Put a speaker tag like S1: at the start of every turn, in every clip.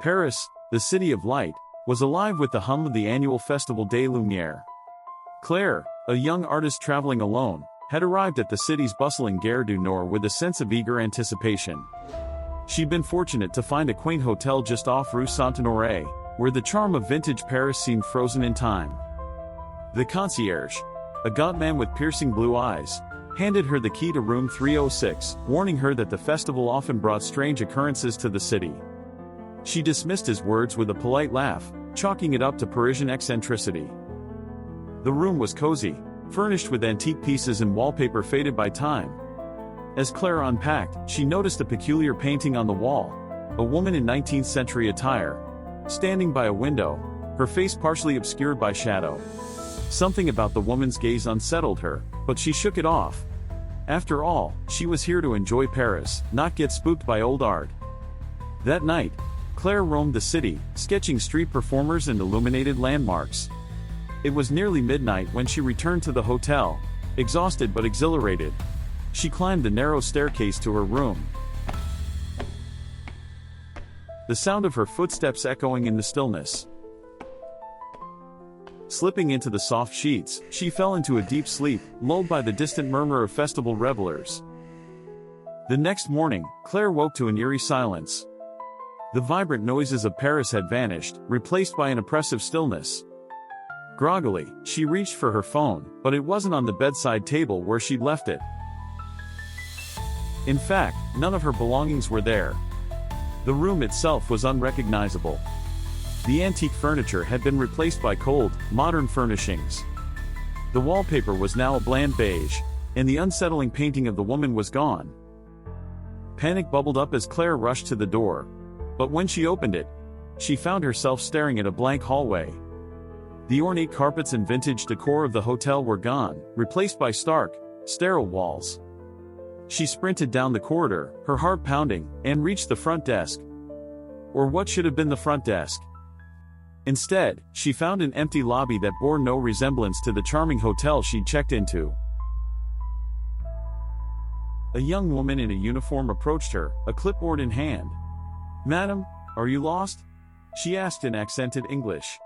S1: Paris, the city of light, was alive with the hum of the annual Festival des Lumières. Claire, a young artist traveling alone, had arrived at the city's bustling Gare du Nord with a sense of eager anticipation. She'd been fortunate to find a quaint hotel just off Rue Saint-Honoré, where the charm of vintage Paris seemed frozen in time. The concierge, a gaunt man with piercing blue eyes, handed her the key to room 306, warning her that the festival often brought strange occurrences to the city. She dismissed his words with a polite laugh, chalking it up to Parisian eccentricity. The room was cozy, furnished with antique pieces and wallpaper faded by time. As Claire unpacked, she noticed a peculiar painting on the wall, a woman in 19th century attire, standing by a window, her face partially obscured by shadow. Something about the woman's gaze unsettled her, but she shook it off. After all, she was here to enjoy Paris, not get spooked by old art. That night, Claire roamed the city, sketching street performers and illuminated landmarks. It was nearly midnight when she returned to the hotel, exhausted but exhilarated. She climbed the narrow staircase to her room, the sound of her footsteps echoing in the stillness. Slipping into the soft sheets, she fell into a deep sleep, lulled by the distant murmur of festival revelers. The next morning, Claire woke to an eerie silence. The vibrant noises of Paris had vanished, replaced by an oppressive stillness. Groggily, she reached for her phone, but it wasn't on the bedside table where she'd left it. In fact, none of her belongings were there. The room itself was unrecognizable. The antique furniture had been replaced by cold, modern furnishings. The wallpaper was now a bland beige, and the unsettling painting of the woman was gone. Panic bubbled up as Claire rushed to the door. But when she opened it, she found herself staring at a blank hallway. The ornate carpets and vintage decor of the hotel were gone, replaced by stark, sterile walls. She sprinted down the corridor, her heart pounding, and reached the front desk. Or what should have been the front desk. Instead, she found an empty lobby that bore no resemblance to the charming hotel she'd checked into. A young woman in a uniform approached her, a clipboard in hand. "Madam, are you lost?" she asked in accented English.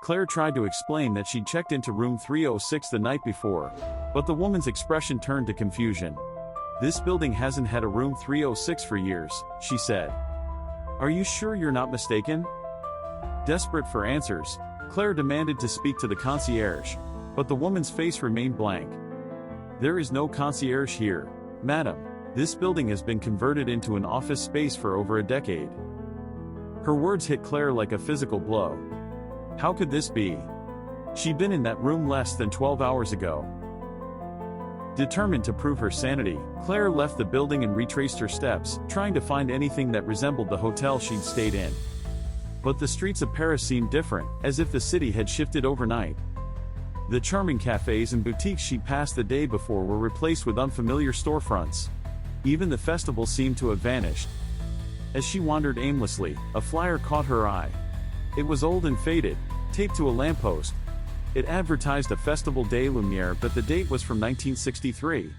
S1: Claire tried to explain that she'd checked into room 306 the night before, but the woman's expression turned to confusion. "This building hasn't had a room 306 for years," she said. "Are you sure you're not mistaken?" Desperate for answers, Claire demanded to speak to the concierge, but the woman's face remained blank. "There is no concierge here, madam. This building has been converted into an office space for over a decade." Her words hit Claire like a physical blow. How could this be? She'd been in that room less than 12 hours ago. Determined to prove her sanity, Claire left the building and retraced her steps, trying to find anything that resembled the hotel she'd stayed in. But the streets of Paris seemed different, as if the city had shifted overnight. The charming cafes and boutiques she'd passed the day before were replaced with unfamiliar storefronts. Even the festival seemed to have vanished. As she wandered aimlessly, a flyer caught her eye. It was old and faded, taped to a lamppost. It advertised a Festival des Lumières, but the date was from 1963.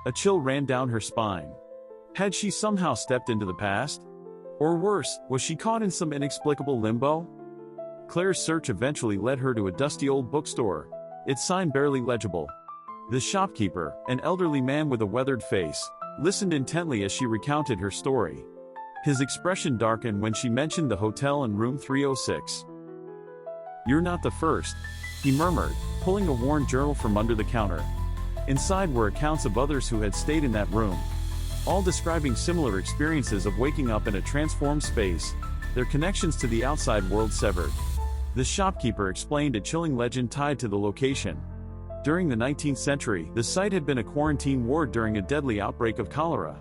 S1: A chill ran down her spine. Had she somehow stepped into the past? Or worse, was she caught in some inexplicable limbo? Claire's search eventually led her to a dusty old bookstore, its sign barely legible. The shopkeeper, an elderly man with a weathered face, listened intently as she recounted her story. His expression darkened when she mentioned the hotel and room 306. "You're not the first," he murmured, pulling a worn journal from under the counter. Inside were accounts of others who had stayed in that room, all describing similar experiences of waking up in a transformed space, their connections to the outside world severed. The shopkeeper explained a chilling legend tied to the location. During the 19th century, the site had been a quarantine ward during a deadly outbreak of cholera.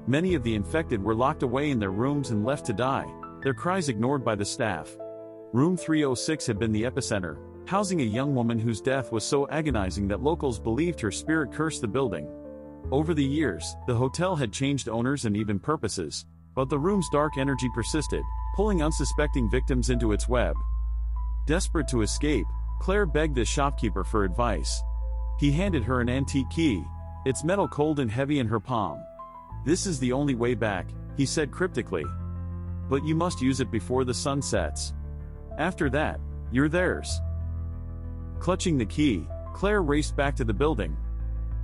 S1: Many of the infected were locked away in their rooms and left to die, their cries ignored by the staff. Room 306 had been the epicenter, housing a young woman whose death was so agonizing that locals believed her spirit cursed the building. Over the years, the hotel had changed owners and even purposes, but the room's dark energy persisted, pulling unsuspecting victims into its web. Desperate to escape, Claire begged the shopkeeper for advice. He handed her an antique key, its metal cold and heavy in her palm. "This is the only way back," he said cryptically. But you must use it before the sun sets. After that, you're theirs. Clutching the key, Claire raced back to the building.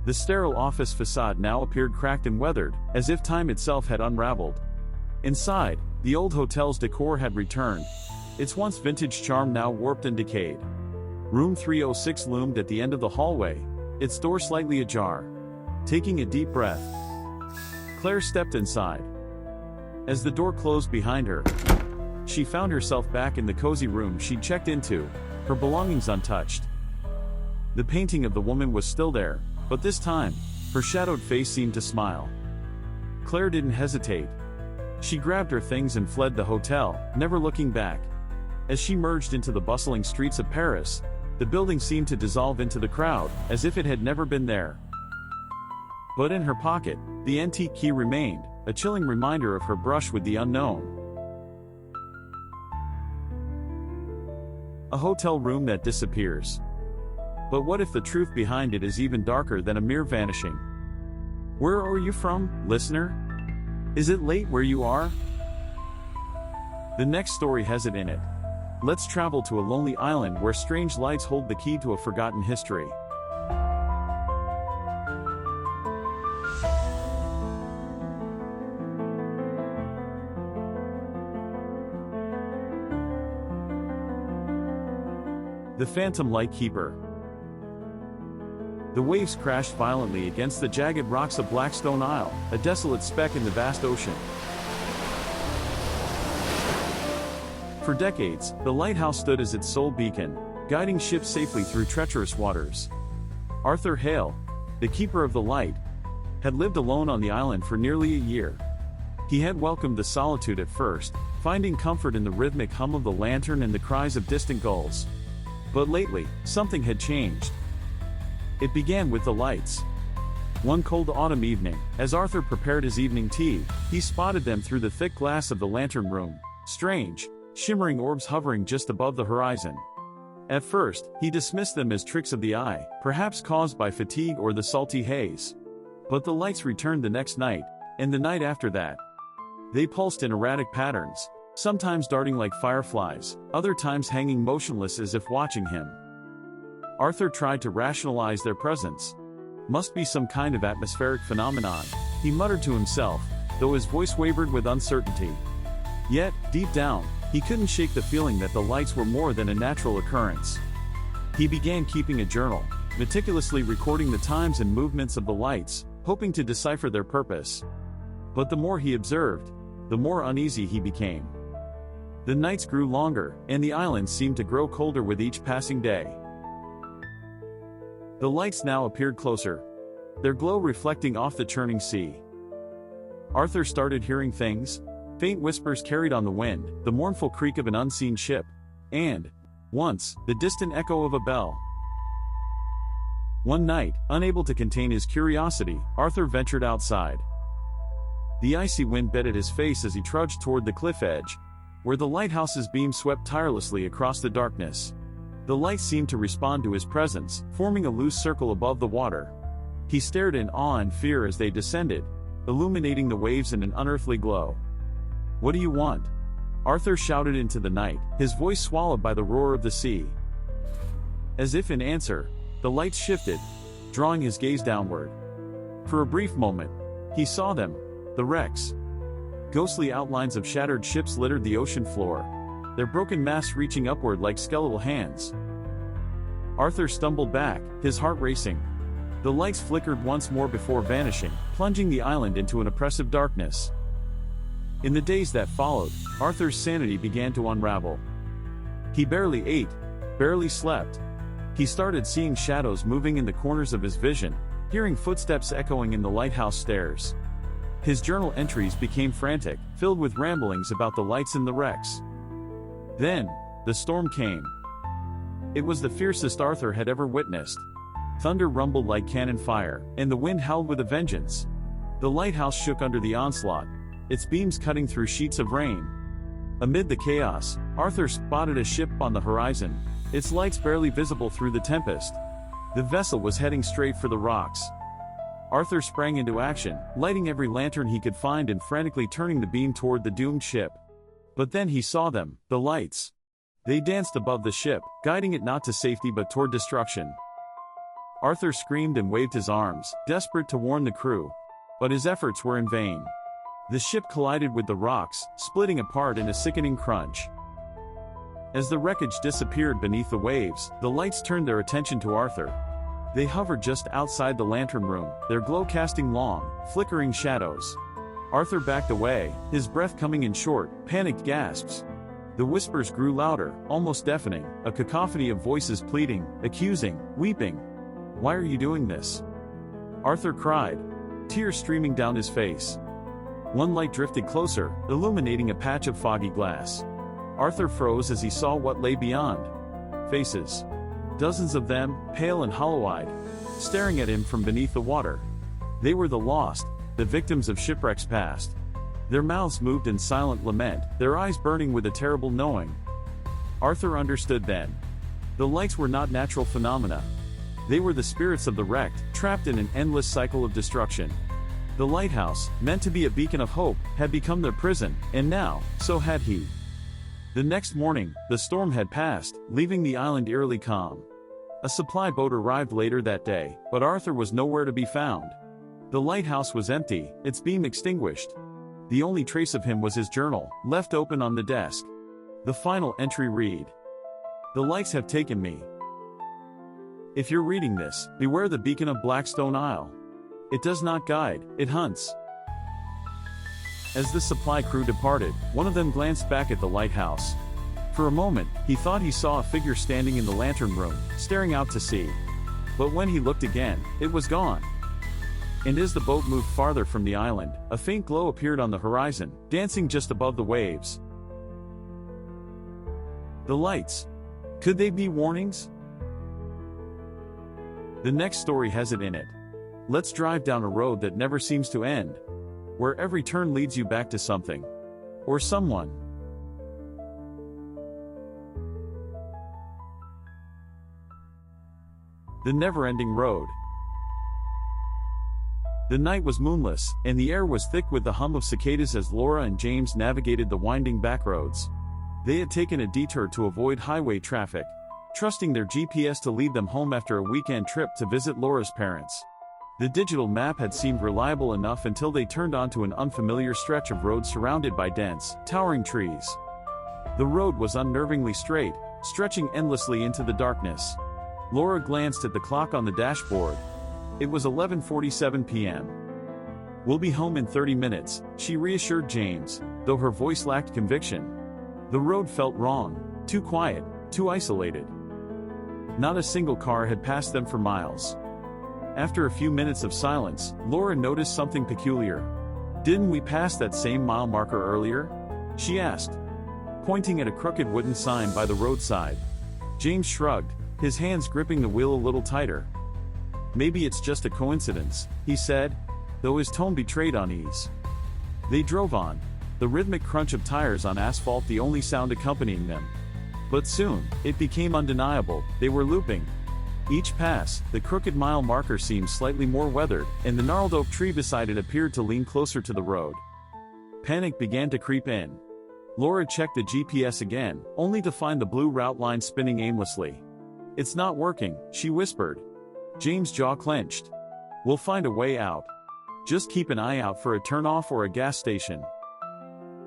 S1: The sterile office facade now appeared cracked and weathered, as if time itself had unraveled. Inside, the old hotel's decor had returned, its once vintage charm now warped and decayed. Room 306 loomed at the end of the hallway, its door slightly ajar. Taking a deep breath, Claire stepped inside. As the door closed behind her, she found herself back in the cozy room she'd checked into, her belongings untouched. The painting of the woman was still there, but this time, her shadowed face seemed to smile. Claire didn't hesitate. She grabbed her things and fled the hotel, never looking back. As she merged into the bustling streets of Paris, the building seemed to dissolve into the crowd, as if it had never been there. But in her pocket, the antique key remained, a chilling reminder of her brush with the unknown. A hotel room that disappears. But what if the truth behind it is even darker than a mere vanishing? Where are you from, listener? Is it late where you are? The next story has it in it. Let's travel to a lonely island where strange lights hold the key to a forgotten history. The Phantom Lightkeeper. The waves crashed violently against the jagged rocks of Blackstone Isle, a desolate speck in the vast ocean. For decades, the lighthouse stood as its sole beacon, guiding ships safely through treacherous waters. Arthur Hale, the keeper of the light, had lived alone on the island for nearly a year. He had welcomed the solitude at first, finding comfort in the rhythmic hum of the lantern and the cries of distant gulls. But lately, something had changed. It began with the lights. One cold autumn evening, as Arthur prepared his evening tea, he spotted them through the thick glass of the lantern room, strange, shimmering orbs hovering just above the horizon. At first, he dismissed them as tricks of the eye, perhaps caused by fatigue or the salty haze. But the lights returned the next night, and the night after that. They pulsed in erratic patterns, sometimes darting like fireflies, other times hanging motionless as if watching him. Arthur tried to rationalize their presence. Must be some kind of atmospheric phenomenon, he muttered to himself, though his voice wavered with uncertainty. Yet, deep down, he couldn't shake the feeling that the lights were more than a natural occurrence. He began keeping a journal, meticulously recording the times and movements of the lights, hoping to decipher their purpose. But the more he observed, the more uneasy he became. The nights grew longer, and the island seemed to grow colder with each passing day. The lights now appeared closer, their glow reflecting off the churning sea. Arthur started hearing things, faint whispers carried on the wind, the mournful creak of an unseen ship, and, once, the distant echo of a bell. One night, unable to contain his curiosity, Arthur ventured outside. The icy wind bit at his face as he trudged toward the cliff edge, where the lighthouse's beam swept tirelessly across the darkness. The lights seemed to respond to his presence, forming a loose circle above the water. He stared in awe and fear as they descended, illuminating the waves in an unearthly glow. "What do you want?" Arthur shouted into the night, his voice swallowed by the roar of the sea. As if in answer, the lights shifted, drawing his gaze downward. For a brief moment, he saw them, the wrecks. Ghostly outlines of shattered ships littered the ocean floor, their broken masts reaching upward like skeletal hands. Arthur stumbled back, his heart racing. The lights flickered once more before vanishing, plunging the island into an oppressive darkness. In the days that followed, Arthur's sanity began to unravel. He barely ate, barely slept. He started seeing shadows moving in the corners of his vision, hearing footsteps echoing in the lighthouse stairs. His journal entries became frantic, filled with ramblings about the lights and the wrecks. Then, the storm came. It was the fiercest Arthur had ever witnessed. Thunder rumbled like cannon fire, and the wind howled with a vengeance. The lighthouse shook under the onslaught, its beams cutting through sheets of rain. Amid the chaos, Arthur spotted a ship on the horizon, its lights barely visible through the tempest. The vessel was heading straight for the rocks. Arthur sprang into action, lighting every lantern he could find and frantically turning the beam toward the doomed ship. But then he saw them, the lights. They danced above the ship, guiding it not to safety but toward destruction. Arthur screamed and waved his arms, desperate to warn the crew. But his efforts were in vain. The ship collided with the rocks, splitting apart in a sickening crunch. As the wreckage disappeared beneath the waves, the lights turned their attention to Arthur. They hovered just outside the lantern room, their glow casting long, flickering shadows. Arthur backed away, his breath coming in short, panicked gasps. The whispers grew louder, almost deafening, a cacophony of voices pleading, accusing, weeping. "Why are you doing this?" Arthur cried, tears streaming down his face. One light drifted closer, illuminating a patch of foggy glass. Arthur froze as he saw what lay beyond. Faces. Dozens of them, pale and hollow-eyed, staring at him from beneath the water. They were the lost, the victims of shipwrecks past. Their mouths moved in silent lament, their eyes burning with a terrible knowing. Arthur understood then. The lights were not natural phenomena. They were the spirits of the wrecked, trapped in an endless cycle of destruction. The lighthouse, meant to be a beacon of hope, had become their prison, and now, so had he. The next morning, the storm had passed, leaving the island eerily calm. A supply boat arrived later that day, but Arthur was nowhere to be found. The lighthouse was empty, its beam extinguished. The only trace of him was his journal, left open on the desk. The final entry read: "The lights have taken me. If you're reading this, beware the beacon of Blackstone Isle. It does not guide, it hunts." As the supply crew departed, one of them glanced back at the lighthouse. For a moment, he thought he saw a figure standing in the lantern room, staring out to sea. But when he looked again, it was gone. And as the boat moved farther from the island, a faint glow appeared on the horizon, dancing just above the waves. The lights. Could they be warnings? The next story has it in it. Let's drive down a road that never seems to end, where every turn leads you back to something. Or someone. The Never-Ending Road. The night was moonless, and the air was thick with the hum of cicadas as Laura and James navigated the winding backroads. They had taken a detour to avoid highway traffic, trusting their GPS to lead them home after a weekend trip to visit Laura's parents. The digital map had seemed reliable enough until they turned onto an unfamiliar stretch of road surrounded by dense, towering trees. The road was unnervingly straight, stretching endlessly into the darkness. Laura glanced at the clock on the dashboard. It was 11:47 p.m. "We'll be home in 30 minutes, she reassured James, though her voice lacked conviction. The road felt wrong, too quiet, too isolated. Not a single car had passed them for miles. After a few minutes of silence, Laura noticed something peculiar. "Didn't we pass that same mile marker earlier?" she asked, pointing at a crooked wooden sign by the roadside. James shrugged, his hands gripping the wheel a little tighter. "Maybe it's just a coincidence," he said, though his tone betrayed unease. They drove on, the rhythmic crunch of tires on asphalt the only sound accompanying them. But soon, it became undeniable, they were looping. Each pass, the crooked mile marker seemed slightly more weathered, and the gnarled oak tree beside it appeared to lean closer to the road. Panic began to creep in. Laura checked the GPS again, only to find the blue route line spinning aimlessly. "It's not working," she whispered. James' jaw clenched. "We'll find a way out. Just keep an eye out for a turnoff or a gas station."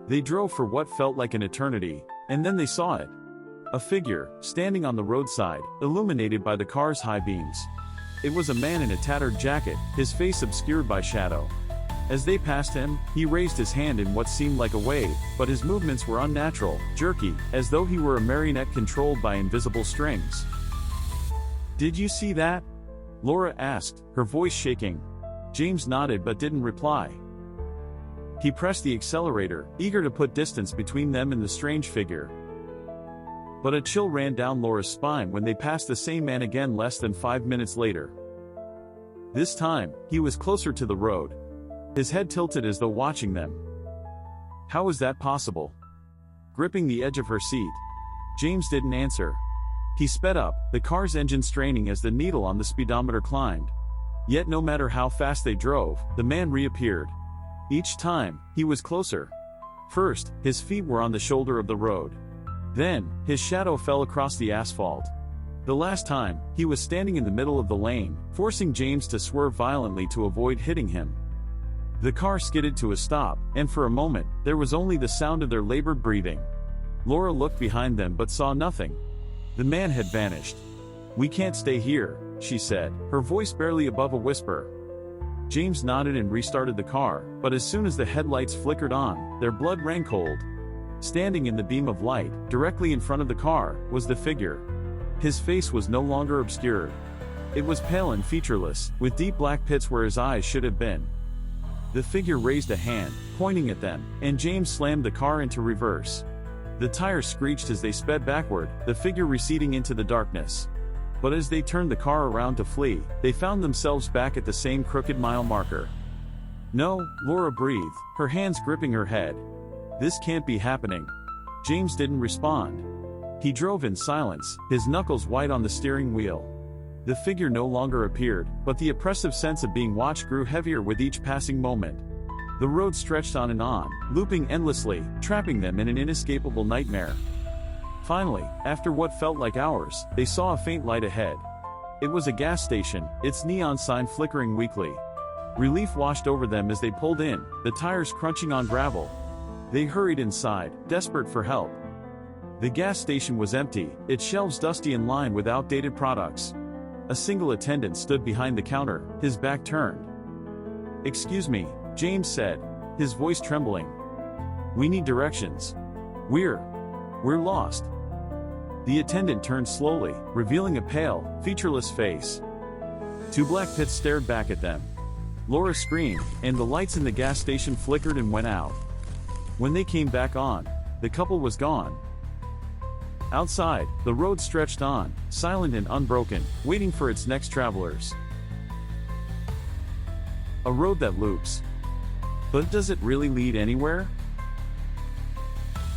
S1: They drove for what felt like an eternity, and then they saw it. A figure, standing on the roadside, illuminated by the car's high beams. It was a man in a tattered jacket, his face obscured by shadow. As they passed him, he raised his hand in what seemed like a wave, but his movements were unnatural, jerky, as though he were a marionette controlled by invisible strings. "Did you see that?" Laura asked, her voice shaking. James nodded but didn't reply. He pressed the accelerator, eager to put distance between them and the strange figure. But a chill ran down Laura's spine when they passed the same man again less than 5 minutes later. This time, he was closer to the road. His head tilted as though watching them. How was that possible? Gripping the edge of her seat. James didn't answer. He sped up, the car's engine straining as the needle on the speedometer climbed. Yet no matter how fast they drove, the man reappeared. Each time, he was closer. First, his feet were on the shoulder of the road. Then, his shadow fell across the asphalt. The last time, he was standing in the middle of the lane, forcing James to swerve violently to avoid hitting him. The car skidded to a stop, and for a moment, there was only the sound of their labored breathing. Laura looked behind them but saw nothing. The man had vanished. "We can't stay here," she said, her voice barely above a whisper. James nodded and restarted the car, but as soon as the headlights flickered on, their blood ran cold. Standing in the beam of light, directly in front of the car, was the figure. His face was no longer obscured. It was pale and featureless, with deep black pits where his eyes should have been. The figure raised a hand, pointing at them, and James slammed the car into reverse. The tires screeched as they sped backward, the figure receding into the darkness. But as they turned the car around to flee, they found themselves back at the same crooked mile marker. "No," Laura breathed, her hands gripping her head. "This can't be happening." James didn't respond. He drove in silence, his knuckles white on the steering wheel. The figure no longer appeared, but the oppressive sense of being watched grew heavier with each passing moment. The road stretched on and on, looping endlessly, trapping them in an inescapable nightmare. Finally, after what felt like hours, they saw a faint light ahead. It was a gas station, its neon sign flickering weakly. Relief washed over them as they pulled in, the tires crunching on gravel. They hurried inside, desperate for help. The gas station was empty, its shelves dusty and lined with outdated products. A single attendant stood behind the counter, his back turned. "Excuse me," James said, his voice trembling. "We need directions. We're lost." The attendant turned slowly, revealing a pale, featureless face. Two black pits stared back at them. Laura screamed, and the lights in the gas station flickered and went out. When they came back on, the couple was gone. Outside, the road stretched on, silent and unbroken, waiting for its next travelers. A road that loops. But does it really lead anywhere?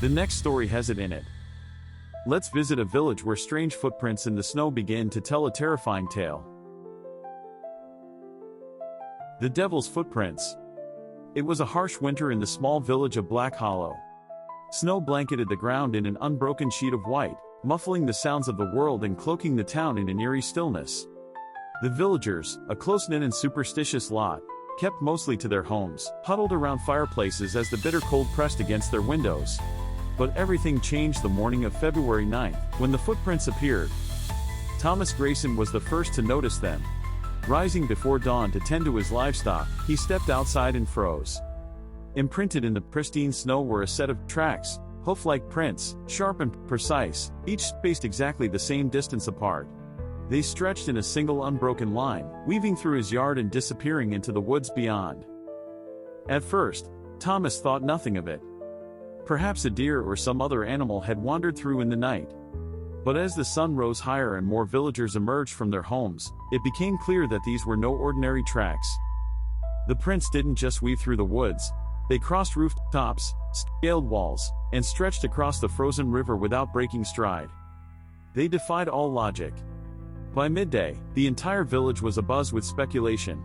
S1: The next story has it in it. Let's visit a village where strange footprints in the snow begin to tell a terrifying tale. The Devil's Footprints. It was a harsh winter in the small village of Black Hollow. Snow blanketed the ground in an unbroken sheet of white, muffling the sounds of the world and cloaking the town in an eerie stillness. The villagers, a close-knit and superstitious lot, kept mostly to their homes, huddled around fireplaces as the bitter cold pressed against their windows. But everything changed the morning of February 9th, when the footprints appeared. Thomas Grayson was the first to notice them. Rising before dawn to tend to his livestock, he stepped outside and froze. Imprinted in the pristine snow were a set of tracks, hoof-like prints, sharp and precise, each spaced exactly the same distance apart. They stretched in a single unbroken line, weaving through his yard and disappearing into the woods beyond. At first, Thomas thought nothing of it. Perhaps a deer or some other animal had wandered through in the night. But as the sun rose higher and more villagers emerged from their homes, it became clear that these were no ordinary tracks. The prints didn't just weave through the woods. They crossed rooftops, scaled walls, and stretched across the frozen river without breaking stride. They defied all logic. By midday, the entire village was abuzz with speculation.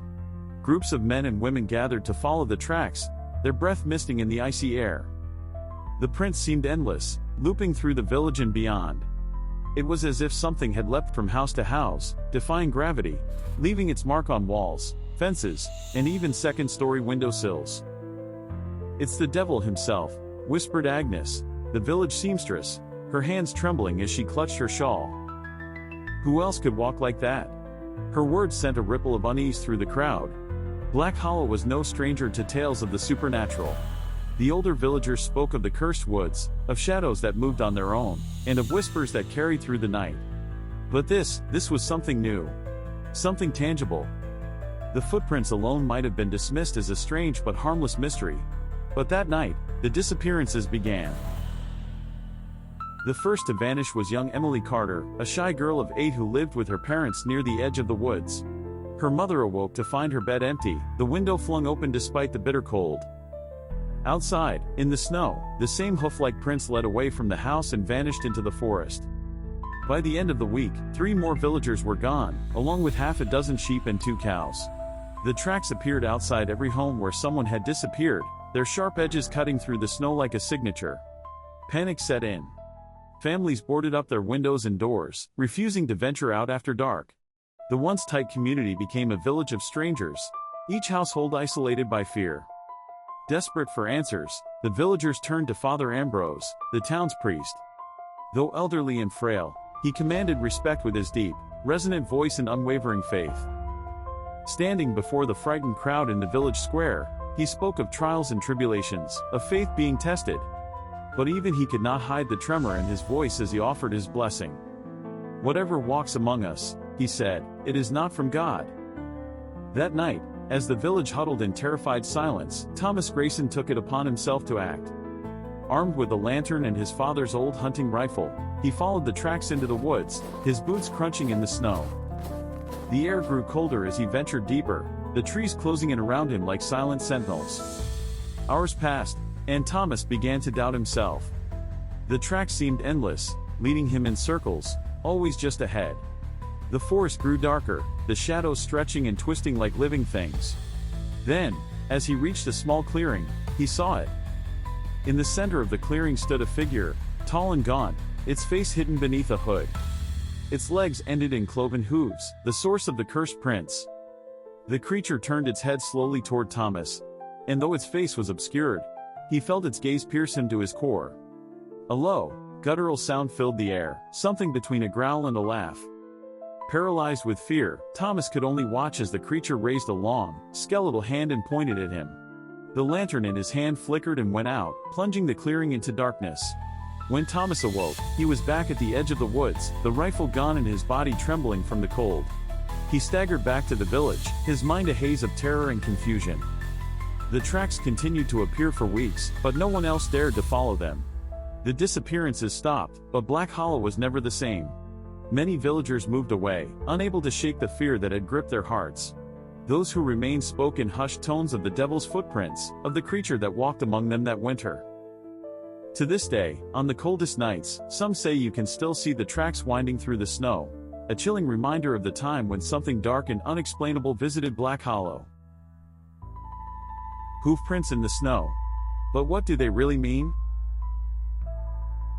S1: Groups of men and women gathered to follow the tracks, their breath misting in the icy air. The prints seemed endless, looping through the village and beyond. It was as if something had leapt from house to house, defying gravity, leaving its mark on walls, fences, and even second-story windowsills. "It's the devil himself," whispered Agnes, the village seamstress, her hands trembling as she clutched her shawl. Who else could walk like that? Her words sent a ripple of unease through the crowd. Black Hollow was no stranger to tales of the supernatural. The older villagers spoke of the cursed woods, of shadows that moved on their own, and of whispers that carried through the night. But this was something new. Something tangible. The footprints alone might have been dismissed as a strange but harmless mystery. But that night, the disappearances began. The first to vanish was young Emily Carter, a shy girl of 8 who lived with her parents near the edge of the woods. Her mother awoke to find her bed empty, the window flung open despite the bitter cold. Outside, in the snow, the same hoof-like prints led away from the house and vanished into the forest. By the end of the week, 3 more villagers were gone, along with half a dozen sheep and 2 cows. The tracks appeared outside every home where someone had disappeared, their sharp edges cutting through the snow like a signature. Panic set in. Families boarded up their windows and doors, refusing to venture out after dark. The once tight community became a village of strangers, each household isolated by fear. Desperate for answers, the villagers turned to Father Ambrose, the town's priest. Though elderly and frail, he commanded respect with his deep, resonant voice and unwavering faith. Standing before the frightened crowd in the village square, he spoke of trials and tribulations, of faith being tested. But even he could not hide the tremor in his voice as he offered his blessing. "Whatever walks among us," he said, "it is not from God." That night, as the village huddled in terrified silence, Thomas Grayson took it upon himself to act. Armed with a lantern and his father's old hunting rifle, he followed the tracks into the woods, his boots crunching in the snow. The air grew colder as he ventured deeper, the trees closing in around him like silent sentinels. Hours passed, and Thomas began to doubt himself. The tracks seemed endless, leading him in circles, always just ahead. The forest grew darker, the shadows stretching and twisting like living things. Then, as he reached a small clearing, he saw it. In the center of the clearing stood a figure, tall and gaunt, its face hidden beneath a hood. Its legs ended in cloven hooves, the source of the cursed prince. The creature turned its head slowly toward Thomas, and though its face was obscured, he felt its gaze pierce him to his core. A low, guttural sound filled the air, something between a growl and a laugh. Paralyzed with fear, Thomas could only watch as the creature raised a long, skeletal hand and pointed at him. The lantern in his hand flickered and went out, plunging the clearing into darkness. When Thomas awoke, he was back at the edge of the woods, the rifle gone and his body trembling from the cold. He staggered back to the village, his mind a haze of terror and confusion. The tracks continued to appear for weeks, but no one else dared to follow them. The disappearances stopped, but Black Hollow was never the same. Many villagers moved away, unable to shake the fear that had gripped their hearts. Those who remained spoke in hushed tones of the devil's footprints, of the creature that walked among them that winter. To this day, on the coldest nights, some say you can still see the tracks winding through the snow, a chilling reminder of the time when something dark and unexplainable visited Black Hollow. Hoofprints in the snow. But what do they really mean?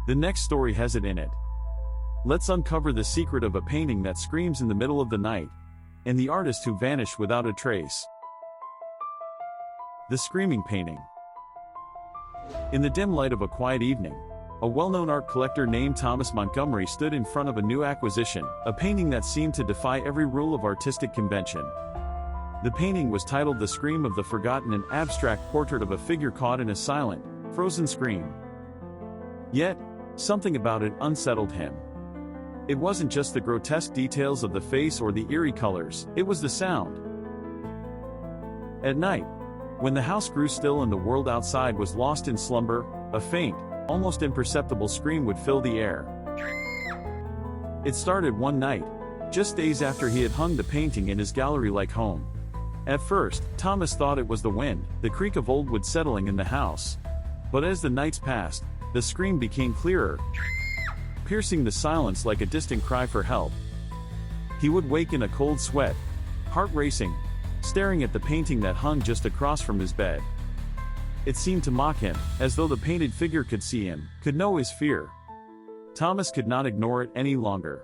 S1: The next story has it in it. Let's uncover the secret of a painting that screams in the middle of the night, and the artist who vanished without a trace. The Screaming Painting. In the dim light of a quiet evening, a well-known art collector named Thomas Montgomery stood in front of a new acquisition, a painting that seemed to defy every rule of artistic convention. The painting was titled The Scream of the Forgotten, an abstract portrait of a figure caught in a silent, frozen scream. Yet, something about it unsettled him. It wasn't just the grotesque details of the face or the eerie colors, it was the sound. At night, when the house grew still and the world outside was lost in slumber, a faint, almost imperceptible scream would fill the air. It started one night, just days after he had hung the painting in his gallery-like home. At first, Thomas thought it was the wind, the creak of old wood settling in the house. But as the nights passed, the scream became clearer, piercing the silence like a distant cry for help. He would wake in a cold sweat, heart racing, staring at the painting that hung just across from his bed. It seemed to mock him, as though the painted figure could see him, could know his fear. Thomas could not ignore it any longer.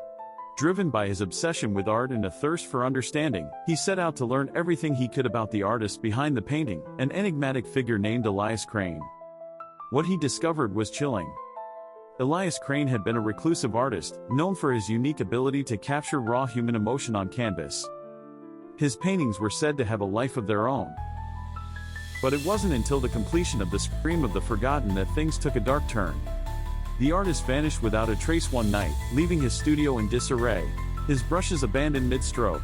S1: Driven by his obsession with art and a thirst for understanding, he set out to learn everything he could about the artist behind the painting, an enigmatic figure named Elias Crane. What he discovered was chilling. Elias Crane had been a reclusive artist, known for his unique ability to capture raw human emotion on canvas. His paintings were said to have a life of their own. But it wasn't until the completion of The Scream of the Forgotten that things took a dark turn. The artist vanished without a trace one night, leaving his studio in disarray, his brushes abandoned mid-stroke.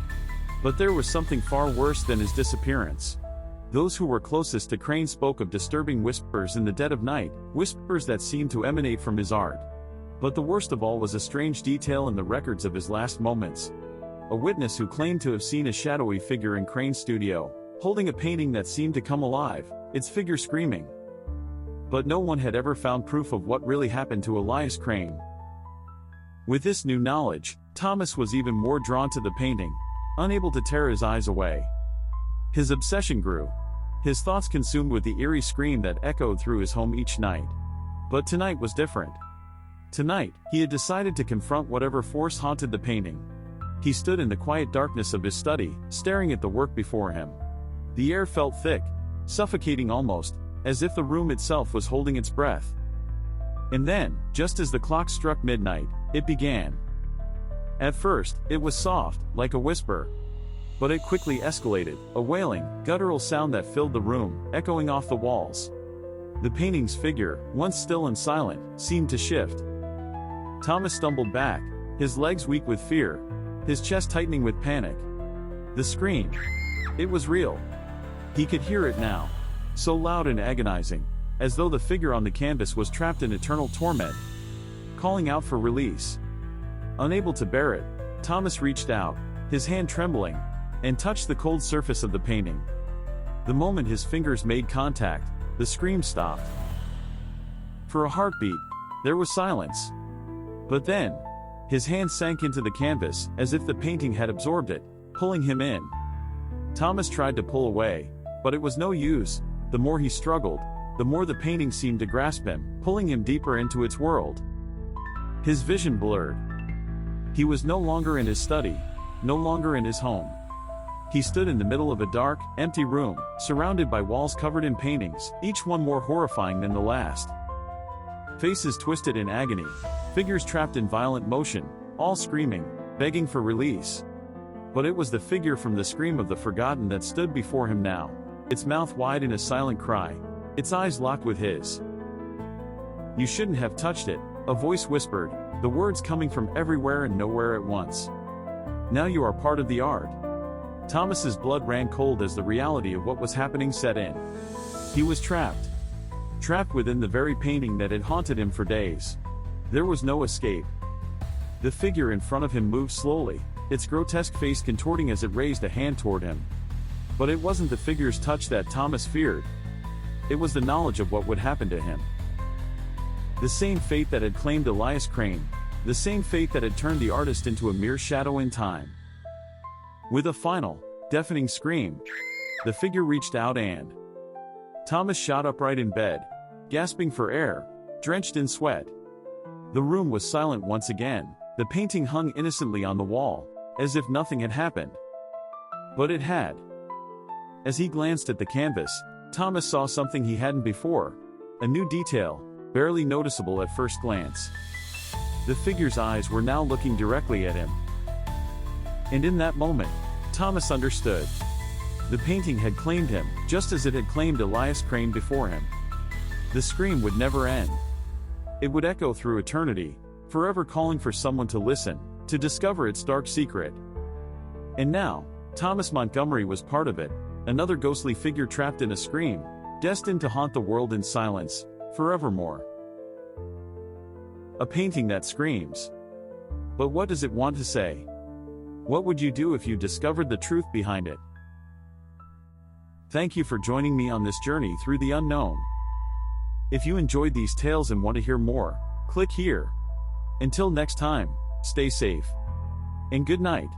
S1: But there was something far worse than his disappearance. Those who were closest to Crane spoke of disturbing whispers in the dead of night, whispers that seemed to emanate from his art. But the worst of all was a strange detail in the records of his last moments. A witness who claimed to have seen a shadowy figure in Crane's studio, holding a painting that seemed to come alive, its figure screaming. But no one had ever found proof of what really happened to Elias Crane. With this new knowledge, Thomas was even more drawn to the painting, unable to tear his eyes away. His obsession grew. his thoughts consumed with the eerie scream that echoed through his home each night. But tonight was different. Tonight, he had decided to confront whatever force haunted the painting. He stood in the quiet darkness of his study, staring at the work before him. The air felt thick, suffocating almost, as if the room itself was holding its breath. And then, just as the clock struck midnight, it began. At first, it was soft, like a whisper. But it quickly escalated, a wailing, guttural sound that filled the room, echoing off the walls. The painting's figure, once still and silent, seemed to shift. Thomas stumbled back, his legs weak with fear, his chest tightening with panic. The scream. It was real. He could hear it now. So loud and agonizing, as though the figure on the canvas was trapped in eternal torment, calling out for release. Unable to bear it, Thomas reached out, his hand trembling, and touched the cold surface of the painting. The moment his fingers made contact, the scream stopped. For a heartbeat, there was silence. But then, his hand sank into the canvas, as if the painting had absorbed it, pulling him in. Thomas tried to pull away, but it was no use. The more he struggled, the more the painting seemed to grasp him, pulling him deeper into its world. His vision blurred. He was no longer in his study, no longer in his home. He stood in the middle of a dark, empty room, surrounded by walls covered in paintings, each one more horrifying than the last. Faces twisted in agony, figures trapped in violent motion, all screaming, begging for release. But it was the figure from the Scream of the Forgotten that stood before him now, its mouth wide in a silent cry, its eyes locked with his. "You shouldn't have touched it," a voice whispered, the words coming from everywhere and nowhere at once. "Now you are part of the art." Thomas's blood ran cold as the reality of what was happening set in. He was trapped. Trapped within the very painting that had haunted him for days. There was no escape. The figure in front of him moved slowly, its grotesque face contorting as it raised a hand toward him. But it wasn't the figure's touch that Thomas feared. It was the knowledge of what would happen to him. The same fate that had claimed Elias Crane, the same fate that had turned the artist into a mere shadow in time. With a final, deafening scream, the figure reached out and Thomas shot upright in bed, gasping for air, drenched in sweat. The room was silent once again, the painting hung innocently on the wall, as if nothing had happened. But it had. As he glanced at the canvas, Thomas saw something he hadn't before, a new detail, barely noticeable at first glance. The figure's eyes were now looking directly at him. And in that moment, Thomas understood. The painting had claimed him, just as it had claimed Elias Crane before him. The scream would never end. It would echo through eternity, forever calling for someone to listen, to discover its dark secret. And now, Thomas Montgomery was part of it, another ghostly figure trapped in a scream, destined to haunt the world in silence, forevermore. A painting that screams. But what does it want to say? What would you do if you discovered the truth behind it? Thank you for joining me on this journey through the unknown. If you enjoyed these tales and want to hear more, click here. Until next time, stay safe. And good night.